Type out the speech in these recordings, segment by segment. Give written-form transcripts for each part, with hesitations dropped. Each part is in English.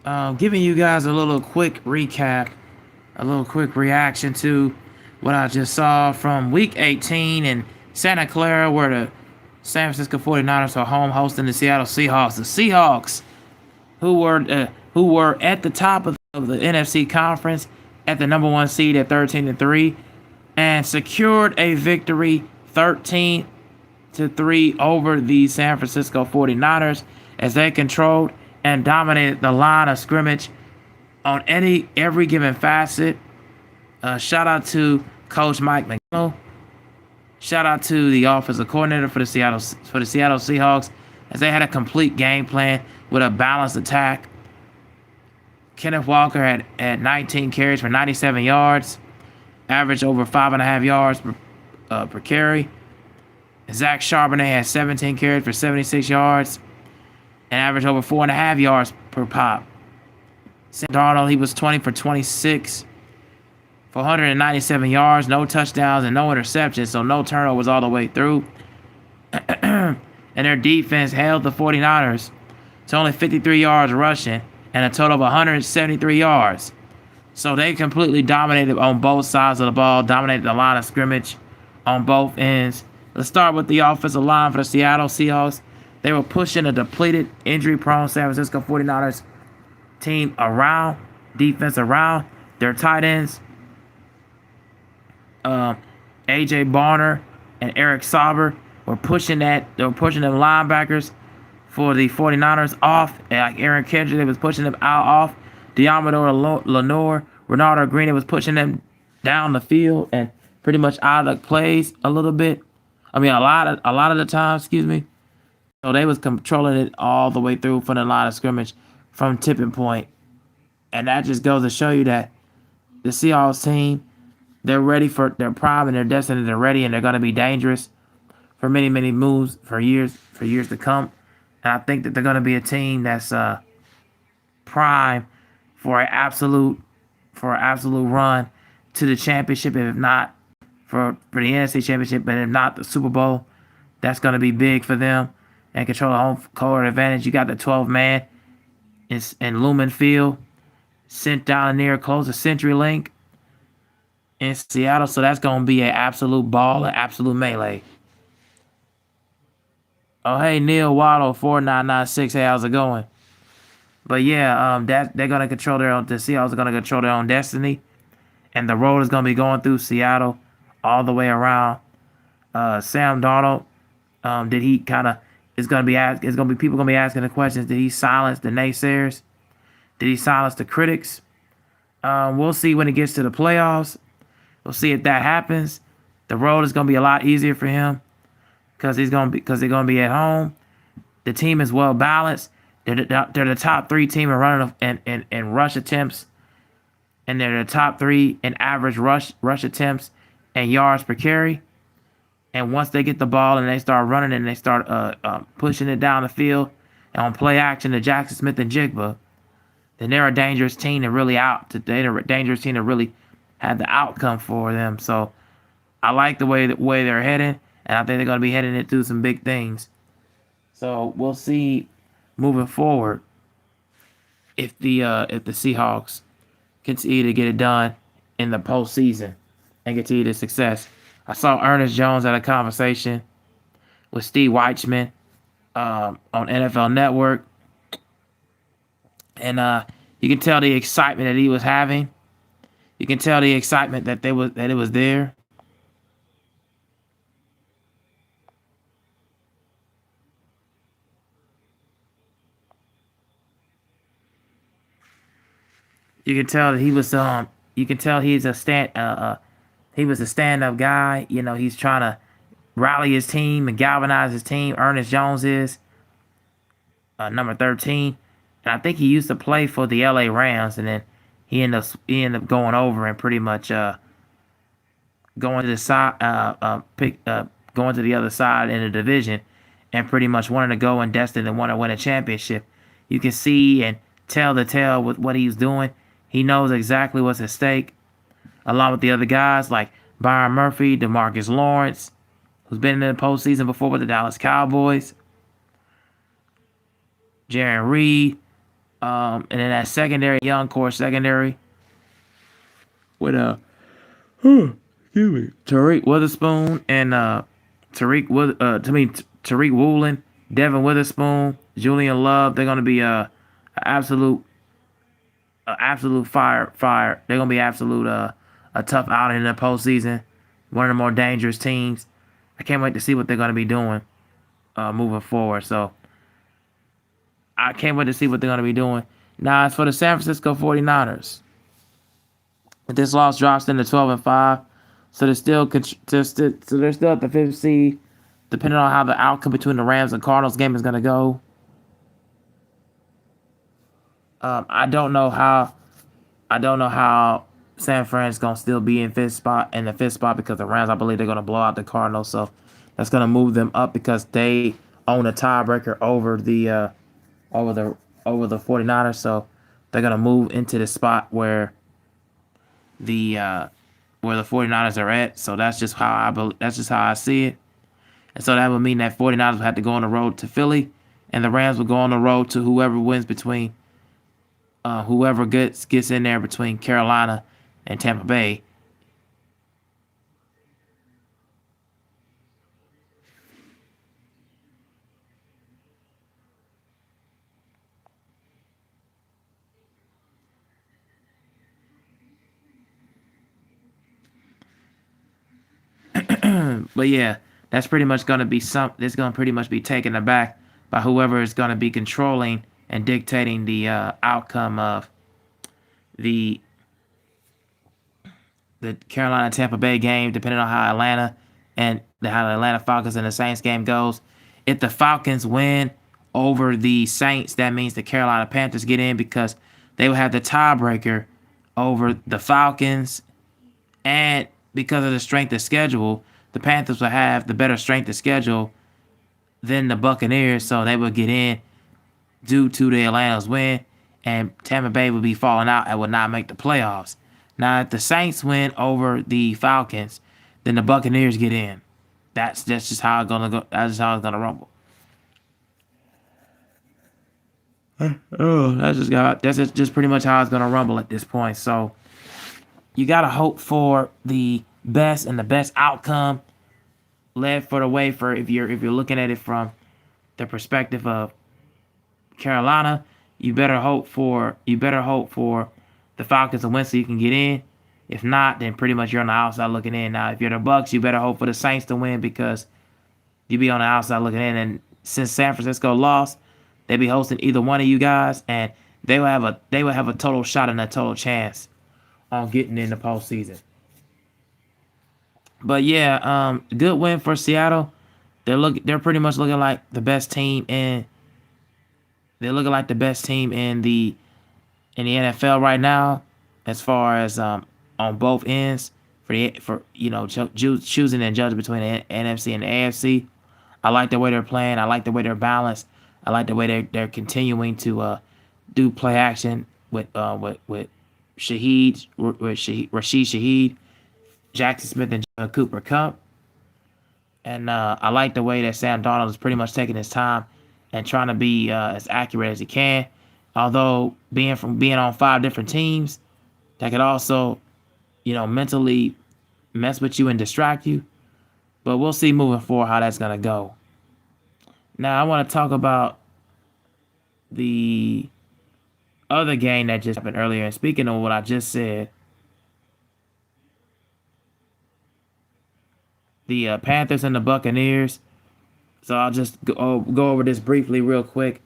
Giving you guys a little quick recap, a little quick reaction to what I just saw from Week 18 in Santa Clara, where the San Francisco 49ers are home hosting the Seattle Seahawks. The Seahawks, who were at the top of the NFC conference, at the number one seed at 13-3, and secured a victory 13-3 over the San Francisco 49ers as they controlled and dominated the line of scrimmage on every given facet. Shout out to Coach Mike McDaniel. Shout out to the offensive coordinator for the Seattle Seahawks, as they had a complete game plan with a balanced attack. Kenneth Walker had 19 carries for 97 yards, averaged over 5.5 yards per carry. Zach Charbonnet had 17 carries for 76 yards and averaged over 4.5 yards per pop. Sam Darnold, he was 20 for 26 for 197 yards, no touchdowns and no interceptions, so no turnovers all the way through. And their defense held the 49ers to only 53 yards rushing and a total of 173 yards. So they completely dominated on both sides of the ball, dominated the line of scrimmage on both ends. Let's start with the offensive line for the Seattle Seahawks. They were pushing a depleted, injury-prone San Francisco 49ers team around, defense around. Their tight ends, A.J. Barner and Eric Sauber, were pushing them linebackers for the 49ers off. Like Aaron Kendrick, they was pushing them out off. Diamador Lenore, Ronaldo Green, they was pushing them down the field and pretty much out of the plays a little bit. I mean, a lot of the time, excuse me. So they was controlling it all the way through from the line of scrimmage, from tipping point. And that just goes to show you that the Seahawks team, they're ready for their prime and their destiny. They're ready and they're going to be dangerous for many, many moves for years to come. And I think that they're going to be a team that's prime for an absolute run to the championship, if not for the NFC championship, but if not the Super Bowl. That's going to be big for them and control the home court advantage. You got the 12-man in Lumen Field, sent down near close to CenturyLink in Seattle. So that's going to be an absolute ball, an absolute melee. Oh, hey, Neil Waddle, 4996. Hey, how's it going? But yeah, they're going to control the Seahawks are going to control their own destiny. And the road is going to be going through Seattle all the way around. Sam Darnold, did he kind of, it's going to be people going to be asking the questions. Did he silence the naysayers? Did he silence the critics? We'll see when it gets to the playoffs. We'll see if that happens. The road is going to be a lot easier for him because they're going to be at home. The team is well balanced. They're the top 3 team in running in rush attempts, and they're the top 3 in average rush attempts and yards per carry. And once they get the ball and they start running and they start pushing it down the field and on play action to Jackson Smith and Jigba, then they're a dangerous team to really they're a dangerous team to really have the outcome for them. So I like the way they're heading, and I think they're going to be heading into some big things. So we'll see moving forward if the Seahawks continue to get it done in the postseason and continue to success. I saw Ernest Jones had a conversation with Steve Weitzman on NFL Network, and you can tell the excitement that he was having. You can tell the excitement that it was there. You can tell that he was you can tell he's he was a stand-up guy. You know, he's trying to rally his team and galvanize his team. Ernest Jones is number 13, and I think he used to play for the L.A. Rams, and then he ended up going over and pretty much going to the side, going to the other side in the division, and pretty much wanting to go and destined and want to win a championship. You can see and tell the tale with what he's doing. He knows exactly what's at stake, along with the other guys like Byron Murphy, DeMarcus Lawrence, who's been in the postseason before with the Dallas Cowboys, Jaron Reed, And then that secondary, young core secondary with excuse me, Tariq Witherspoon and Tariq Woolen, Devin Witherspoon, Julian Love. They're gonna be absolute fire. They're gonna be absolute a tough outing in the postseason. One of the more dangerous teams. I can't wait to see what they're gonna be doing moving forward. So I can't wait to see what they're gonna be doing. Now as for the San Francisco 49ers, this loss drops them to 12-5, so they're still at the fifth seed, depending on how the outcome between the Rams and Cardinals game is gonna go. I don't know how San Fran's gonna still be in the fifth spot because the Rams, I believe, they're gonna blow out the Cardinals, so that's gonna move them up because they own a tiebreaker over the 49ers, so they're gonna move into the spot where the 49ers are at. So that's just how I see it. And so that would mean that 49ers will have to go on the road to Philly, and the Rams will go on the road to whoever wins between whoever gets in there between Carolina and Tampa Bay. But yeah, that's pretty much going to be it's going to pretty much be taken aback by whoever is going to be controlling and dictating the outcome of the Carolina Tampa Bay game, depending on how the Atlanta Falcons and the Saints game goes. If the Falcons win over the Saints, that means the Carolina Panthers get in because they will have the tiebreaker over the Falcons, and because of the strength of schedule, the Panthers will have the better strength of schedule than the Buccaneers, so they will get in due to the Atlanta's win, and Tampa Bay will be falling out and will not make the playoffs. Now, if the Saints win over the Falcons, then the Buccaneers get in. That's just how it's gonna go. That's just how it's gonna rumble. That's just pretty much how it's gonna rumble at this point. So you gotta hope for the best and the best outcome led for the way for if you're looking at it from the perspective of Carolina. You better hope for the Falcons to win so you can get in. If not, then pretty much you're on the outside looking in. Now, if you're the Bucs, you better hope for the Saints to win because you be on the outside looking in. And since San Francisco lost, they be hosting either one of you guys, and they will have a total shot and a total chance on getting in the postseason. But yeah, good win for Seattle. They're pretty much looking like the best team in. They're looking like the best team in the NFL right now, as far as on both ends for choosing and judging between the NFC and the AFC. I like the way they're playing. I like the way they're balanced. I like the way they're continuing to do play action with Rashid Shaheed, Jackson Smith, and Cooper Kupp. And I like the way that Sam Darnold is pretty much taking his time and trying to be as accurate as he can. Although being on 5 different teams, that could also, mentally mess with you and distract you. But we'll see moving forward how that's gonna go. Now I want to talk about the other game that just happened earlier. And speaking of what I just said, the Panthers and the Buccaneers. So I'll just go over this briefly real quick.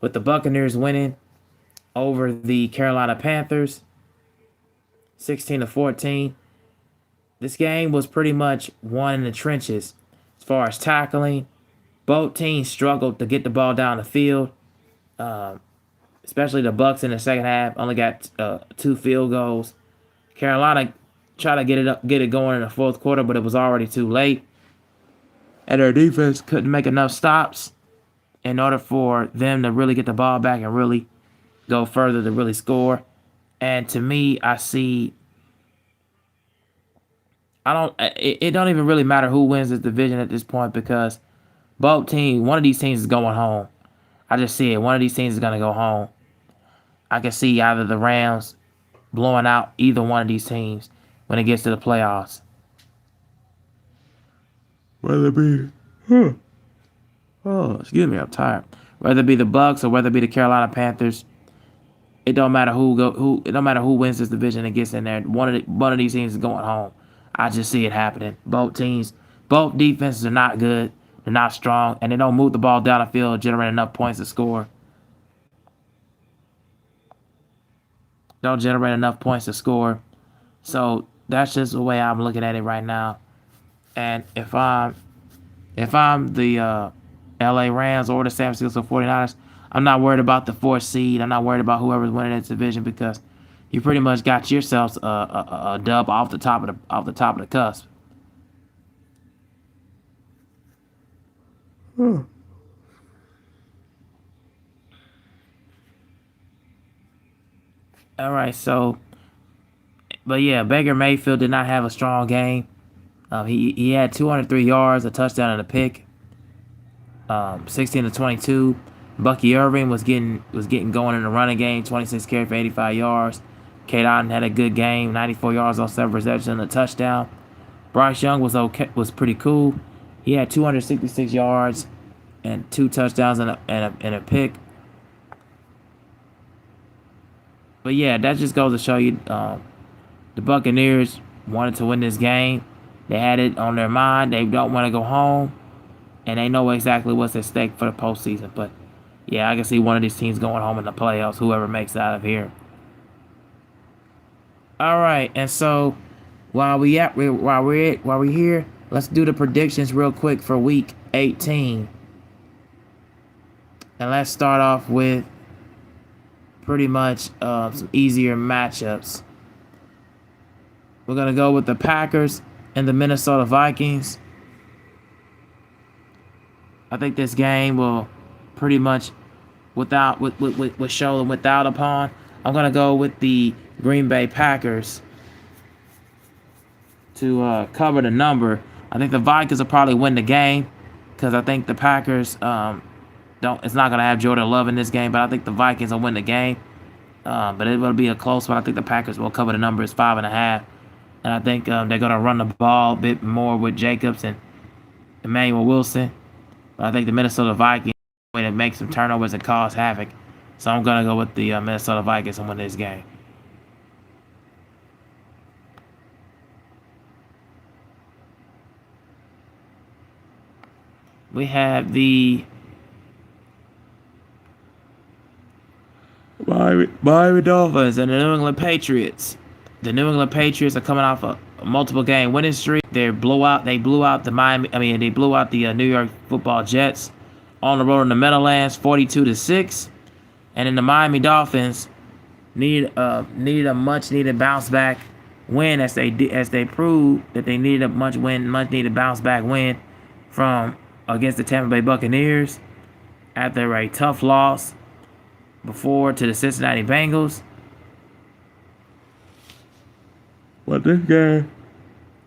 With the Buccaneers winning over the Carolina Panthers, 16-14. This game was pretty much won in the trenches as far as tackling. Both teams struggled to get the ball down the field. Especially the Bucs in the second half only got 2 field goals. Carolina tried to get it going in the fourth quarter, but it was already too late. And their defense couldn't make enough stops in order for them to really get the ball back and really go further to really score. And to me, it don't even really matter who wins this division at this point because one of these teams is going home. I just see it. One of these teams is going to go home. I can see either the Rams blowing out either one of these teams when it gets to the playoffs. Whether it be, oh, excuse me, I'm tired. Whether it be the Bucks or whether it be the Carolina Panthers, it don't matter it don't matter who wins this division and gets in there. One of these teams is going home. I just see it happening. Both defenses are not good. They're not strong, and they don't move the ball down the field, generate enough points to score. Don't generate enough points to score. So that's just the way I'm looking at it right now. And if I'm the LA Rams or the San Francisco 49ers, I'm not worried about the 4th seed. I'm not worried about whoever's winning this division because you pretty much got yourselves a dub off the top of the cusp. All right, so, but yeah, Baker Mayfield did not have a strong game. He had 203 yards, a touchdown, and a pick. 16 to 22. Bucky Irving was getting going in the running game. 26 carries for 85 yards. Kate Otten had a good game. 94 yards on 7 receptions and a touchdown. Bryce Young was pretty cool. He had 266 yards and 2 touchdowns and a pick. But yeah, that just goes to show you the Buccaneers wanted to win this game. They had it on their mind. They don't want to go home. And they know exactly what's at stake for the postseason. But yeah, I can see one of these teams going home in the playoffs, whoever makes it out of here. All right, and so while we're here, let's do the predictions real quick for Week 18. And let's start off with pretty much some easier matchups. We're gonna go with the Packers and the Minnesota Vikings. I think this game will pretty much show them without upon. I'm gonna go with the Green Bay Packers to cover the number. I think the Vikings will probably win the game because I think the Packers it's not gonna have Jordan Love in this game, but I think the Vikings will win the game. But it will be a close one. I think the Packers will cover the number. It's 5.5, and I think they're gonna run the ball a bit more with Jacobs and Emmanuel Wilson. But I think the Minnesota Vikings way to make some turnovers and cause havoc. So I'm gonna go with the Minnesota Vikings and win this game. We have the Miami Dolphins and the New England Patriots. The New England Patriots are coming off a multiple game winning streak. They blew out the New York Football Jets on the road in the Meadowlands, 42-6. And then the Miami Dolphins needed a much needed bounce back win as they proved that they needed a much needed bounce back win from against the Tampa Bay Buccaneers after a tough loss before to the Cincinnati Bengals. But this game,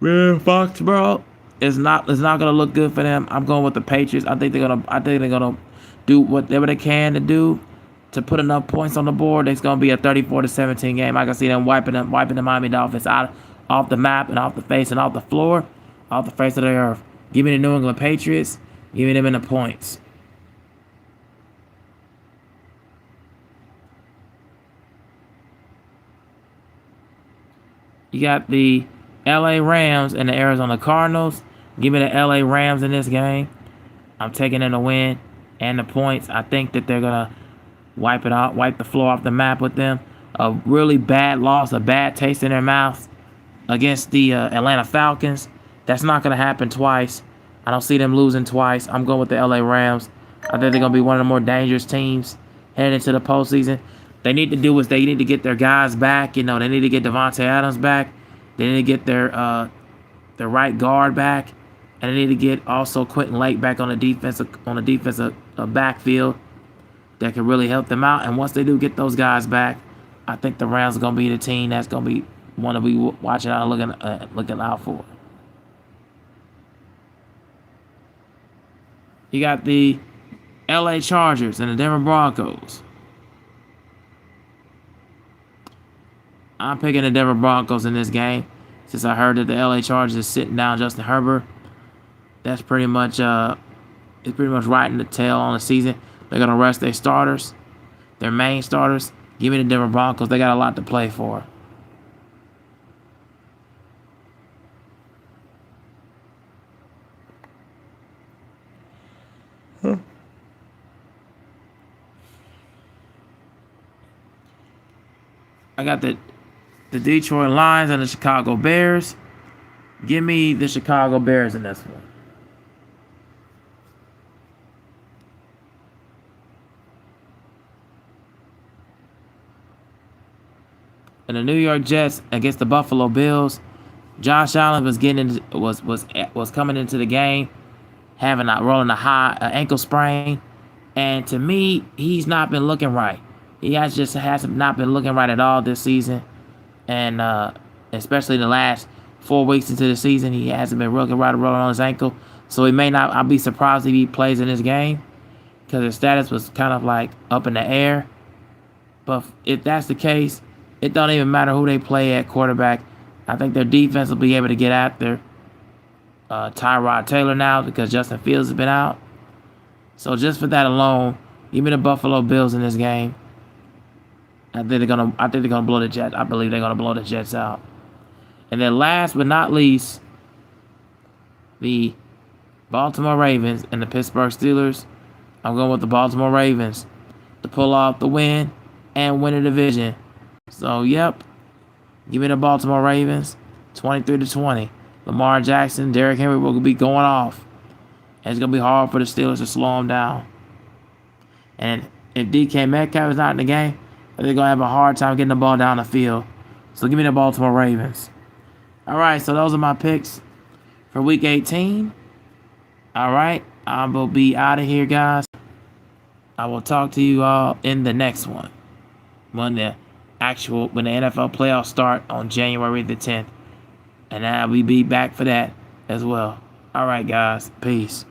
man, Foxborough is not gonna look good for them. I'm going with the Patriots. I think they're gonna do whatever they can to do to put enough points on the board. It's gonna be a 34-17 game. I can see them wiping the Miami Dolphins off the map and off the face and off the floor, off the face of the earth. Give me the New England Patriots. Give me them in the points. You got the LA Rams and the Arizona Cardinals. Give me the LA Rams in this game. I'm taking them to win and the points. I think that they're going to wipe the floor off the map with them. A really bad loss, a bad taste in their mouth against the Atlanta Falcons. That's not going to happen twice. I don't see them losing twice. I'm going with the LA Rams. I think they're going to be one of the more dangerous teams heading into the postseason. They need to get their guys back. You know, they need to get Devontae Adams back. They need to get their right guard back, and they need to get also Quentin Lake back on the defensive backfield that can really help them out. And once they do get those guys back, I think the Rams are going to be the team that's going to be one to be watching out and looking out for. You got the LA Chargers and the Denver Broncos. I'm picking the Denver Broncos in this game since I heard that the LA Chargers is sitting down Justin Herbert. That's pretty much it's pretty much right in the tail on the season. They're gonna rest their starters, their main starters. Give me the Denver Broncos. They got a lot to play for. I got the Detroit Lions and the Chicago Bears. Give me the Chicago Bears in this one. And the New York Jets against the Buffalo Bills. Josh Allen was was coming into the game having rolling a high ankle sprain, and to me, he's not been looking right. He has not been looking right at all this season, and especially the last 4 weeks into the season, he hasn't been looking right, rolling on his ankle. So he may not. I'll be surprised if he plays in this game because his status was kind of like up in the air. But if that's the case, it don't even matter who they play at quarterback. I think their defense will be able to get after Tyrod Taylor now because Justin Fields has been out. So just for that alone, give me the Buffalo Bills in this game. I think they're gonna blow the Jets. I believe they're gonna blow the Jets out. And then last but not least, the Baltimore Ravens and the Pittsburgh Steelers. I'm going with the Baltimore Ravens to pull off the win and win the division. So yep, give me the Baltimore Ravens, 23-20. Lamar Jackson, Derrick Henry will be going off. And it's going to be hard for the Steelers to slow them down. And if DK Metcalf is not in the game, they're going to have a hard time getting the ball down the field. So give me the Baltimore Ravens. All right, so those are my picks for Week 18. All right, I will be out of here, guys. I will talk to you all in the next one. When the NFL playoffs start on January the 10th. And I will be back for that as well. All right, guys. Peace.